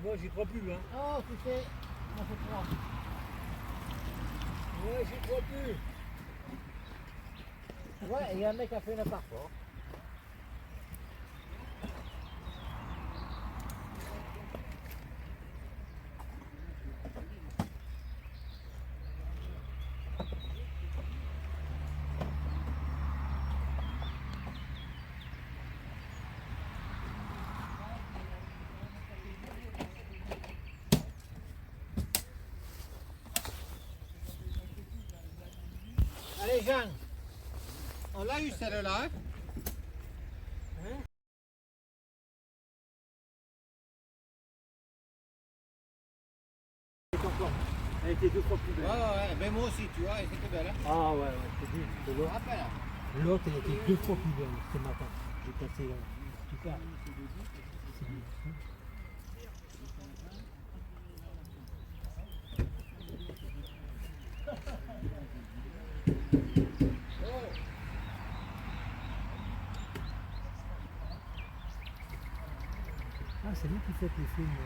Moi, j'y crois plus, hein. Oh, tu sais, moi je crois. Ouais, j'y crois plus. Ouais, il y a un mec qui a fait une parcours. Allez, Jean. On l'a eu celle-là. Elle était 2 fois plus belle. Ouais, mais moi aussi, tu vois, elle était belle. Hein. Ah ouais, c'est bien. Je me rappelle. L'autre, elle était 2 fois plus belle ce matin. J'ai passé là. Super. C'est bien. Ah, c'est lui qui fait les films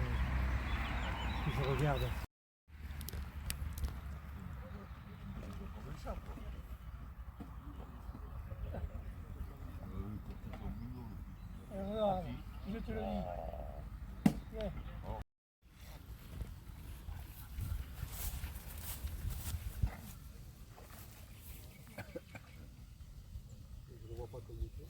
que je regarde. Je te le dis. Ouais. Je le vois pas comme il fait.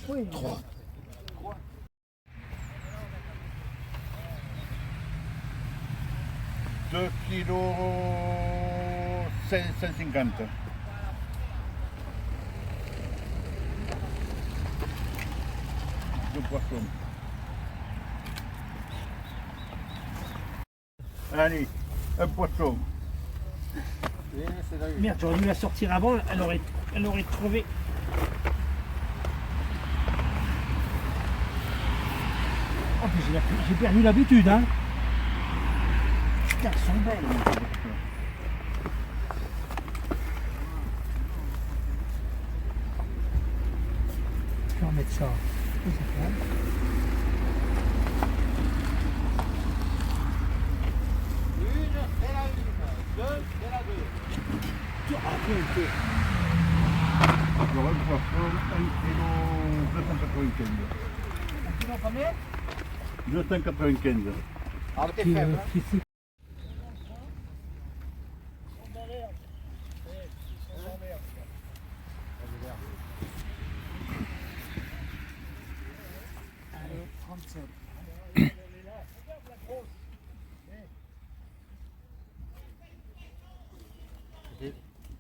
Oui. 3. Deux kilos 150. De poisson. Allez, un poisson. Merde, j'aurais dû la sortir avant, elle aurait crevé. En plus, j'ai perdu l'habitude, hein. Putain, elles sont belles. Je vais remettre ça. Une, c'est la une. Deux, c'est la deux. J'aurai le poisson 1 kg 295. Tu vois combien? 295. Ah, t'es faible. Hein. Allez, 37.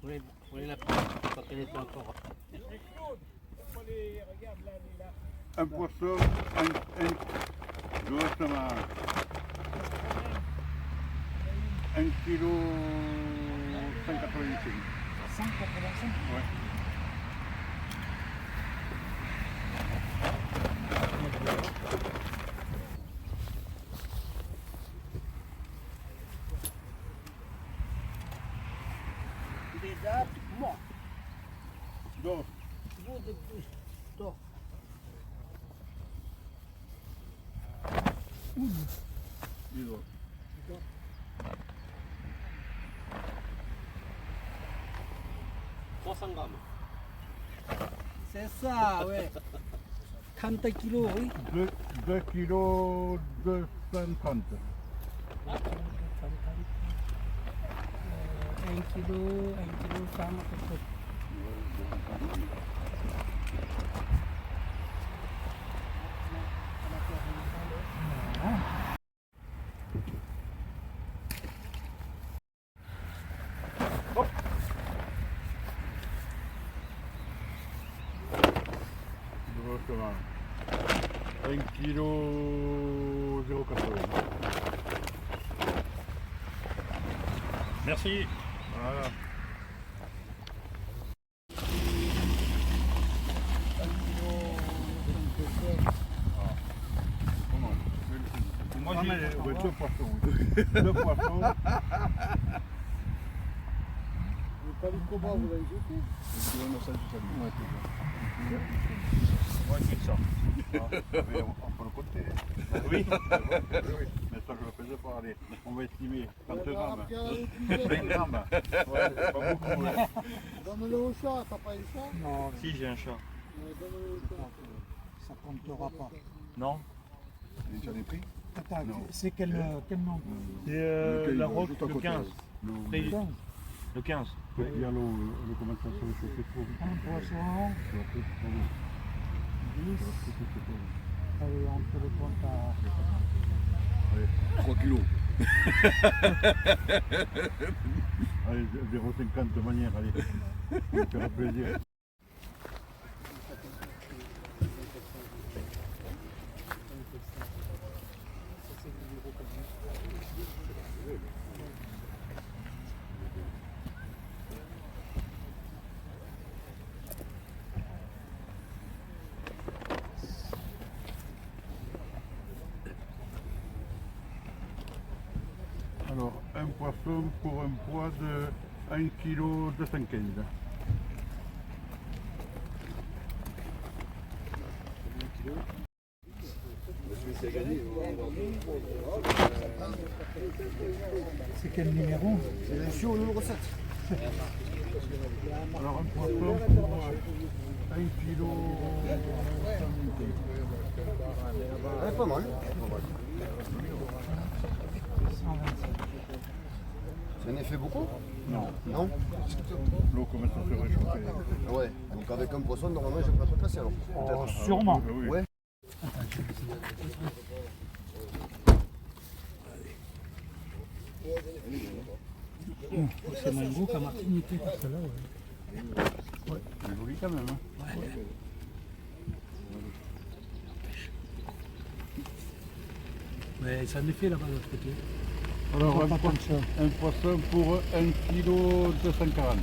Vous voulez la prendre quand elle était encore. Un poisson, justement, 1 kg 185. 185. Ouais. Des dates, moi. Donc, Vous de plus. Toi. dis donc. C'est ça, ouais. 30 kilos, oui. 2 kg 230. 1 kilo, 1 kilo 100 à peu près. Voilà. Justement. 1 kg 0,80. Merci. Voilà. Moi, j'ai deux poissons. Le poisson. Pas le combat, vous l'avez jeté. Ouais, c'est ça. Mais on peut le compter. Oui. Mais ça, je le faisais pas. Allez, on va estimer 30 grammes. 20 grammes. Ouais, pas beaucoup. Ouais. Donne-le au chat, t'as pas eu le chat? Non, Si, j'ai un chat. Donne-le au chat. ça comptera pas. Non. J'en ai pris. Attends, Non. c'est quel nom? C'est la roque le 15. Non. Après, le 15. Il y a le comment ça se réchauffer trop vite. Un poisson, 10. Allez, on te le compte à... 3 kilos. Allez, 0,50 de manière, allez. Ça me fera plaisir. Alors, un poisson pour un poids de 1 kg 215. C'est quel numéro? C'est le chiot numéro 7. Alors, un poisson pour 1 kg. Ouais, pas mal. Ça en fait beaucoup? Non, Non? l'eau commence à se réchauffer. Ouais. Donc avec un poisson, normalement, je peux être placé alors. Oh, sûrement. Oui. Ouais. C'est mon goût qu'à Martinique, tout ça là. Ouais. C'est joli quand même. Hein. Mais ça en est fait là-bas de l'autre côté. Alors, Pas tant que ça. un poisson pour 1 kg 240.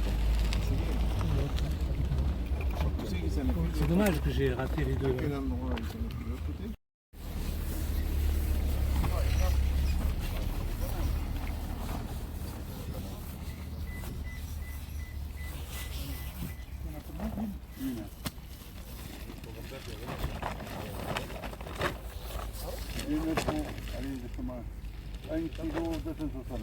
C'est dommage que j'ai raté les deux. Quel endroit ils sont de l'autre côté? Une pour, allez, justement, 1 kg 260.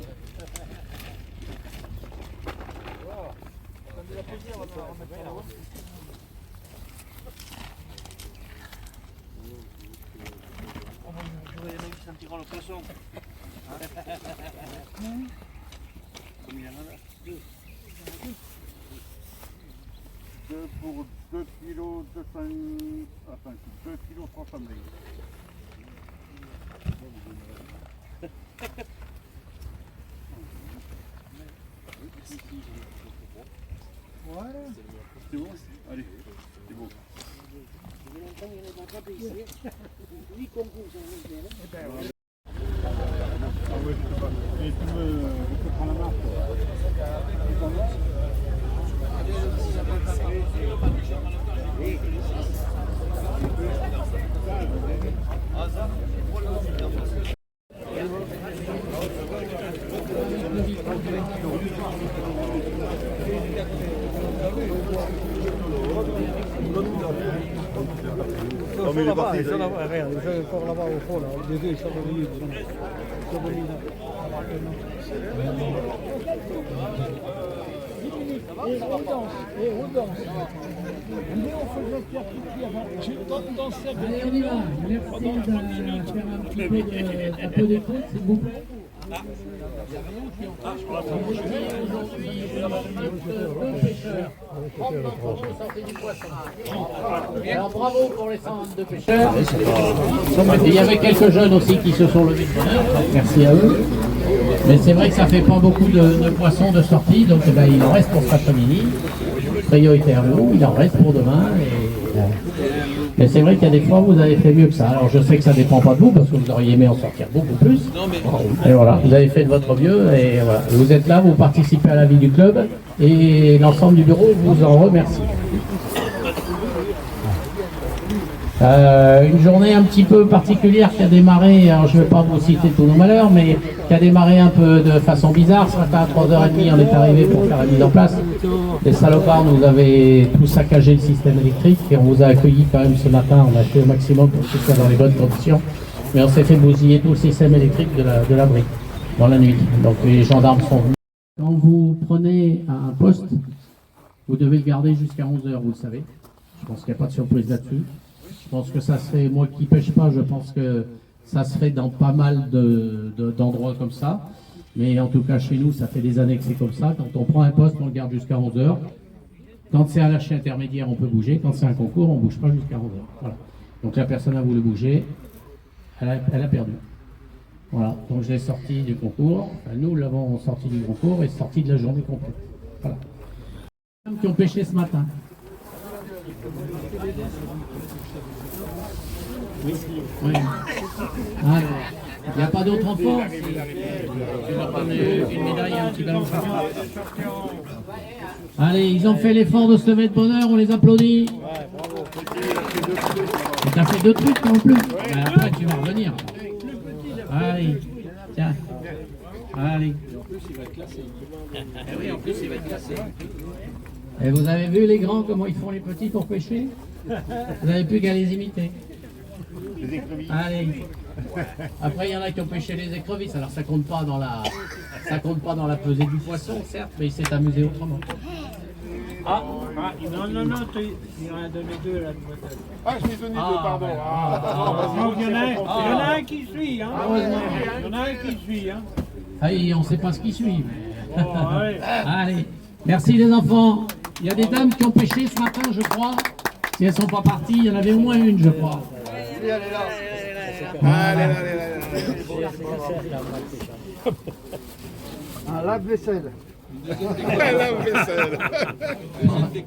Il y en a qui sentiront le poisson. Comme il y en a là. Deux pour 2 kg 200. Attends, 2 kg 320. Ouais. C'est bon? Allez, c'est bon. Ah ouais, je sais pas. Et tu peux prendre la marque. Non, mais il est parti. Ils sont là-bas, regarde, ils sont encore là-bas au fond, là. Les deux, ils sont venus. Ils sont venus là. Et on danse, et on danse. Mais on faisait faire tout je donne dans cette... Allez, on y va. Merci de faire un peu de foot, s'il vous plaît. Alors bravo pour les 122 pêcheurs. Et il y avait quelques jeunes aussi qui se sont levés de bonheur, donc merci à eux. Mais c'est vrai que ça fait pas beaucoup de poissons de sortie, donc ben, il en reste pour cet après-midi. Priorité à vous, il en reste pour demain. Et c'est vrai qu'il y a des fois vous avez fait mieux que ça. Alors je sais que ça dépend pas de vous parce que vous auriez aimé en sortir beaucoup plus. Et voilà, vous avez fait de votre mieux et voilà. Vous êtes là, vous participez à la vie du club et l'ensemble du bureau vous en remercie. Une journée un petit peu particulière qui a démarré, alors je ne vais pas vous citer tous nos malheurs, mais qui a démarré un peu de façon bizarre. Ce matin à 3h30, on est arrivé pour faire la mise en place. Les salopards nous avaient tout saccagé le système électrique et on vous a accueillis quand même ce matin. On a fait au maximum pour que ce soit dans les bonnes conditions. Mais on s'est fait bousiller tout le système électrique de la brique dans la nuit. Donc les gendarmes sont venus. Quand vous prenez un poste, vous devez le garder jusqu'à 11h, vous le savez. Je pense qu'il n'y a pas de surprise là-dessus. Je pense que ça se fait, moi qui pêche pas, je pense que ça se fait dans pas mal d'endroits comme ça. Mais en tout cas, chez nous, ça fait des années que c'est comme ça. Quand on prend un poste, on le garde jusqu'à 11h. Quand c'est un lâcher intermédiaire, on peut bouger. Quand c'est un concours, on ne bouge pas jusqu'à 11h. Voilà. Donc la personne a voulu bouger, elle a perdu. Voilà. Donc je l'ai sorti du concours. Enfin, nous l'avons sorti du concours et sorti de la journée complète. Voilà. Les femmes qui ont pêché ce matin. Oui. Ah, il n'y a pas d'autres enfants. Je leur donne une médaille et un petit ballon. Allez, ils ont fait l'effort de se lever de bonne heure, on les applaudit. Tu as fait 2 trucs en plus. Ben après, tu vas revenir. Allez, tiens. Allez. Oui, en plus, il va être classé. Et vous avez vu les grands, comment ils font les petits pour pêcher? Vous n'avez plus qu'à les imiter. Allez. Après, il y en a qui ont pêché les écrevisses, alors ça compte pas dans la pesée du poisson, certes, mais il s'est amusé autrement. Non, il en a donné 2 là. Ah, je l'ai donné 2, pardon. Donc il y en a un qui suit, hein. Il y en a un qui suit, hein. Allez, on ne sait pas ce qui suit. Mais... Allez, merci les enfants. Il y a des dames qui ont pêché ce matin, je crois. Si elles ne sont pas parties, il y en avait au moins une, je crois. Allez. Un lave-vaisselle.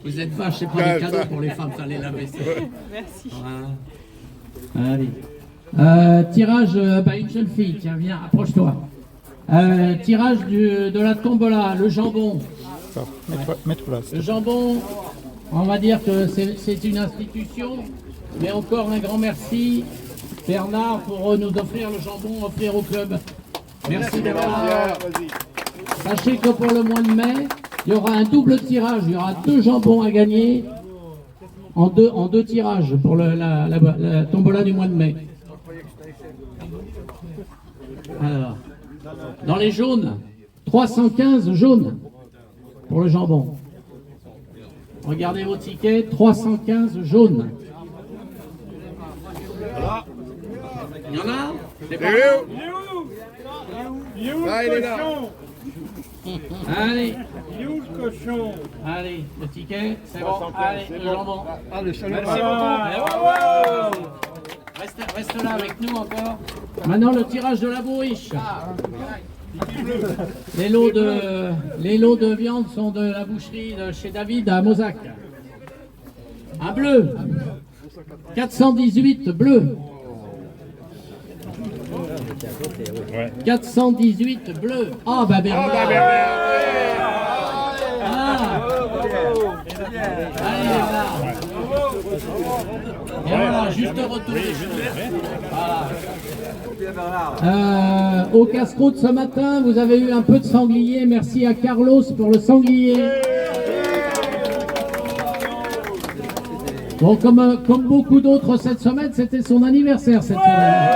Vous êtes vaches, c'est pas des cadeaux pour les femmes, ça les lave-vaisselle. Merci. Allez. Tirage, une jeune fille, tiens, viens, approche-toi. Tirage de la tombola, le jambon. Le jambon, on va dire que c'est une institution, mais encore un grand merci, Bernard, pour nous offrir le jambon, offrir au club. Merci Bernard. Sachez que pour le mois de mai, il y aura un double tirage, il y aura 2 jambons à gagner en deux tirages pour la tombola du mois de mai. Alors, dans les jaunes, 315 jaunes pour le jambon. Regardez vos tickets, 315 jaunes. Il y en a? C'est pas Il est où le cochon? Allez, Il est où le cochon? allez, le ticket, c'est bon. Allez, le jambon. Merci beaucoup. Reste là avec nous encore. Maintenant le tirage de la bourriche. Les lots de viande sont de la boucherie de chez David à Mozac. Un bleu. 418 bleu. 418 bleu. Ah bah Bernard. Allez Bernard. Et voilà, juste retour. Voilà. Au casse-croûte ce matin, vous avez eu un peu de sanglier. Merci à Carlos pour le sanglier. Bon, comme beaucoup d'autres cette semaine, c'était son anniversaire cette semaine.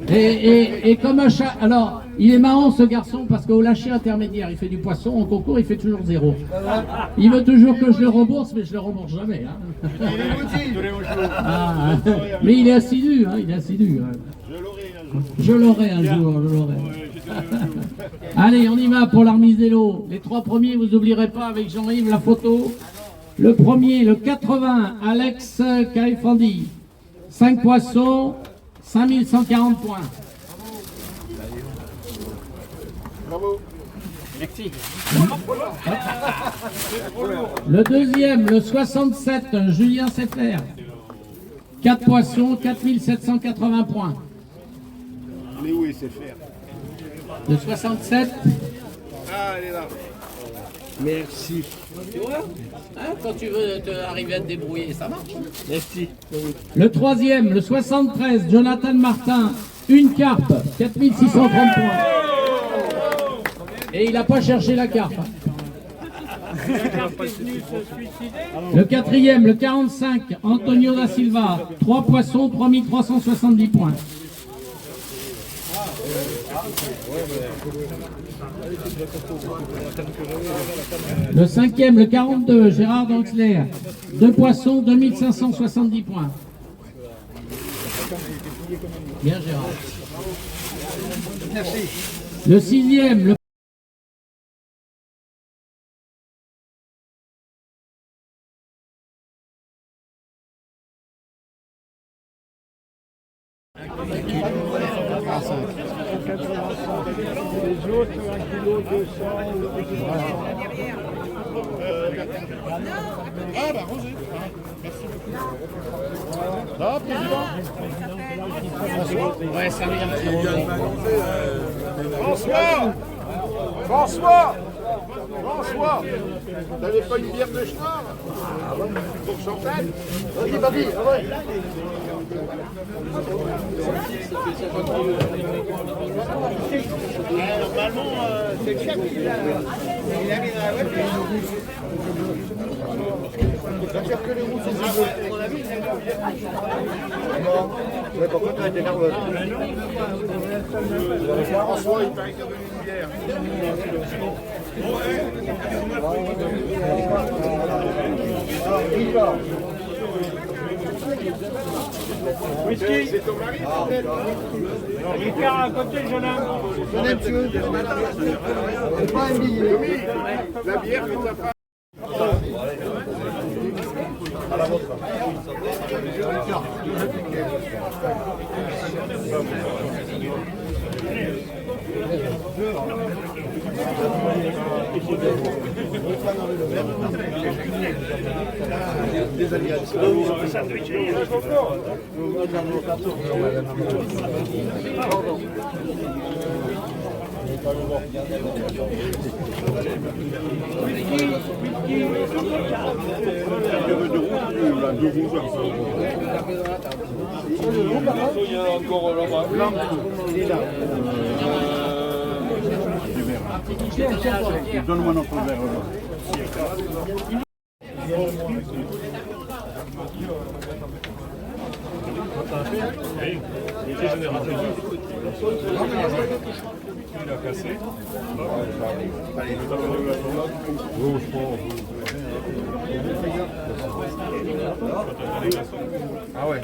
Et comme un chat, alors il est marrant ce garçon parce qu'au lâcher intermédiaire, il fait du poisson, en concours il fait toujours 0. Il veut toujours que je le rembourse, mais je le rembourse jamais. Hein. Mais il est assidu, hein, il est assidu. Hein. Je l'aurai un jour, je l'aurai. Allez, on y va pour l'Armisello. Les 3 premiers, vous n'oublierez pas avec Jean-Yves la photo. Le premier, le 80, Alex Kaifandi. 5 poissons. 5140 points. Bravo. Merci. Le deuxième, le 67, Julien Setter. 4 poissons, 4780 points. Il est où il sait faire? Le 67. Ah, il est là. Merci. Tu vois hein, quand tu veux arriver à te débrouiller, ça marche. Merci. Le troisième, le 73, Jonathan Martin, une carpe, 4630 points. Et il n'a pas cherché la carpe. Le quatrième, le 45, Antonio da Silva, 3 poissons, 3370 points. Le cinquième, le 42, Gérard Doxler, 2 poissons, 2570 points. Bien Gérard. Merci. Le sixième, le Les autres, 1 kg 200. Ah bah Roger. Ah, président. ouais, ça vient. François. François. François. T'avais pas une bière de Schnorr? Ah ouais, pour Chantal. Vas-y, vas-y, ah ouais. Normalement, c'est le chef qui il arrive à la voiture. Ça veut dire que les roues sont à mon avis, non. Mais par contre, elle était nerveuse. François, il paraît qu'il y avait une bière. Whisky. C'est ton mari? Ricard à côté, jeune homme. Tenez, monsieur. C'est pas un billet. La bière que tu as pas. À la vôtre. Des alliances. Il y a encore là-bas. Donne-moi notre verre. Il a cassé. Ah ouais.